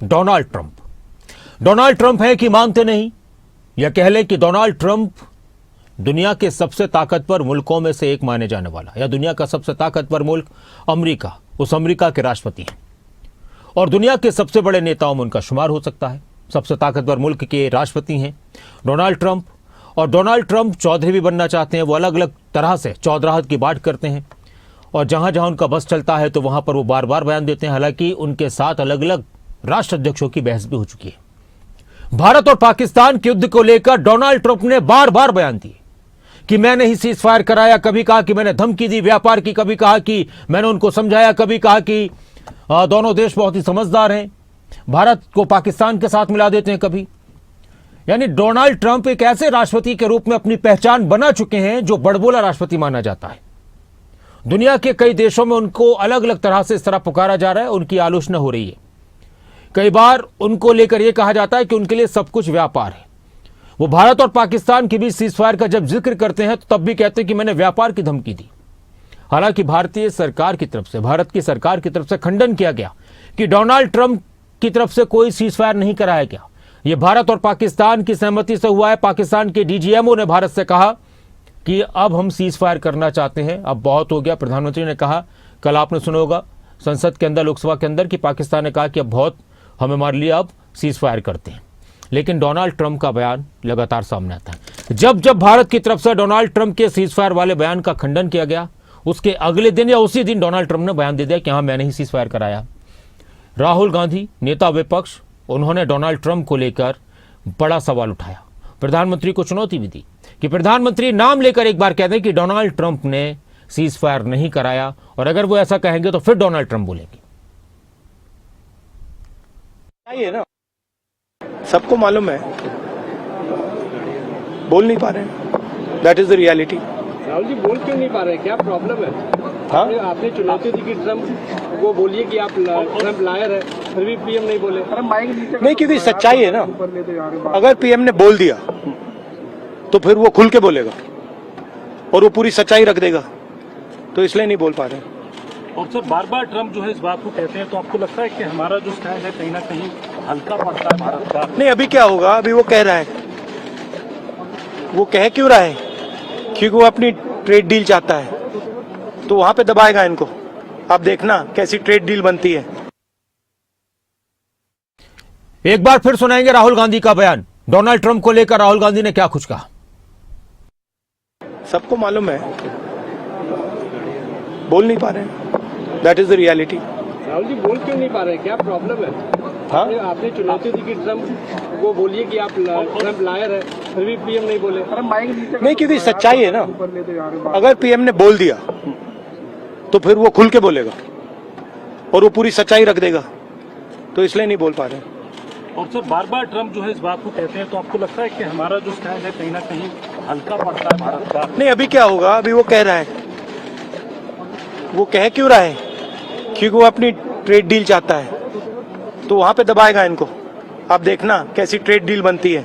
Donald Trump है कि मानते नहीं, या कह ले कि डोनाल्ड ट्रंप दुनिया के सबसे ताकतवर मुल्कों में से एक माने जाने वाला, या दुनिया का सबसे ताकतवर मुल्क अमेरिका, उस अमेरिका के राष्ट्रपति हैं और दुनिया के सबसे बड़े नेताओं में उनका शुमार हो सकता है। सबसे ताकतवर मुल्क के राष्ट्रपति हैं डोनाल्ड ट्रंप, और डोनाल्ड ट्रंप चौधरी भी बनना चाहते हैं। वो अलग अलग तरह से चौधराहत की बात करते हैं और जहां जहां उनका बस चलता है तो वहां पर वो बार बार बयान देते हैं। हालांकि उनके साथ अलग अलग राष्ट्राध्यक्षों की बहस भी हो चुकी है। भारत और पाकिस्तान के युद्ध को लेकर डोनाल्ड ट्रंप ने बार बार बयान दिए कि मैंने ही सीज फायर कराया, कभी कहा कि मैंने धमकी दी व्यापार की, कभी कहा कि मैंने उनको समझाया, कभी कहा कि दोनों देश बहुत ही समझदार हैं, भारत को पाकिस्तान के साथ मिला देते हैं कभी। यानी डोनाल्ड ट्रंप एक ऐसे राष्ट्रपति के रूप में अपनी पहचान बना चुके हैं जो बड़बोला राष्ट्रपति माना जाता है। दुनिया के कई देशों में उनको अलग अलग तरह से इस तरह पुकारा जा रहा है, उनकी आलोचना हो रही है। कई बार उनको लेकर यह कहा जाता है कि उनके लिए सब कुछ व्यापार है। वो भारत और पाकिस्तान के बीच सीज फायर का जब जिक्र करते हैं तो तब भी कहते हैं कि मैंने व्यापार की धमकी दी। हालांकि भारतीय सरकार की तरफ से, भारत की सरकार की तरफ से खंडन किया गया कि डोनाल्ड ट्रंप की तरफ से कोई सीज फायर नहीं कराया गया, यह भारत और पाकिस्तान की सहमति से हुआ है। पाकिस्तान के डीजीएमओ ने भारत से कहा कि अब हम सीज फायर करना चाहते हैं, अब बहुत हो गया। प्रधानमंत्री ने कहा, कल आपने सुना होगा संसद के अंदर, लोकसभा के अंदर, कि पाकिस्तान ने कहा कि अब बहुत हमें मार लिया, अब सीज फायर करते हैं। लेकिन डोनाल्ड ट्रंप का बयान लगातार सामने आता है। जब जब भारत की तरफ से डोनाल्ड ट्रंप के सीज फायर वाले बयान का खंडन किया गया, उसके अगले दिन या उसी दिन डोनाल्ड ट्रंप ने बयान दे दिया कि हाँ, मैंने ही सीज फायर कराया। राहुल गांधी, नेता विपक्ष, उन्होंने डोनाल्ड ट्रंप को लेकर बड़ा सवाल उठाया, प्रधानमंत्री को चुनौती भी दी कि प्रधानमंत्री नाम लेकर एक बार कह दें कि डोनाल्ड ट्रंप ने सीज फायर नहीं कराया, और अगर वो ऐसा कहेंगे तो फिर डोनाल्ड ट्रंप बोलेंगे। ये ना सबको मालूम है, बोल नहीं पा रहे हैं। That is the reality. Rahul ji बोल क्यों नहीं पा रहे हैं, क्या प्रॉब्लम है? हाँ? आपने चुनौती दी कि ट्रंप को बोलिए कि आप ट्रंप लायर है, फिर भी पीएम नहीं बोले। नहीं, क्योंकि सच्चाई है ना। अगर पीएम ने बोल दिया तो फिर वो खुल के बोलेगा और वो पूरी सच्चाई रख देगा, तो इसलिए नहीं बोल पा रहे हैं। और सर बार बार ट्रंप जो है इस बात को कहते हैं, तो आपको लगता है कि हमारा जो स्टैंड है कहीं ना कहीं हल्का पड़ता है भारत का? नहीं, अभी क्या होगा, अभी वो कह रहा है। वो कह क्यों रहा है? क्योंकि वो अपनी ट्रेड डील चाहता है, तो वहां पे दबाएगा इनको। आप देखना कैसी ट्रेड डील बनती है। एक बार फिर सुनाएंगे राहुल गांधी का बयान। डोनाल्ड ट्रंप को लेकर राहुल गांधी ने क्या कुछ कहा। सबको मालूम है, बोल नहीं पा रहे हैं। That is the reality. Rahul ji बोल क्यों नहीं पा रहे हैं, क्या प्रॉब्लम है? हाँ? आपने चुनौती दी कि ट्रंप को बोलिए कि आप ट्रंप लायर है, फिर भी पीएम नहीं बोले। नहीं, क्योंकि सच्चाई है ना। अगर पीएम ने बोल दिया तो फिर वो खुल के बोलेगा और वो पूरी सच्चाई रख देगा, तो इसलिए नहीं बोल पा रहे हैं। और सर बार बार ट्रंप जो है इस बात को कहते हैं, तो आपको लगता है कि हमारा जो स्टैंड है कहीं ना कहीं हल्का पड़ता है भारत का? नहीं, अभी क्या होगा, अभी वो कह रहा है। वो कह क्यों रहा है? क्योंकि वो अपनी ट्रेड डील चाहता है, तो वहां पे दबाएगा इनको। आप देखना कैसी ट्रेड डील बनती है।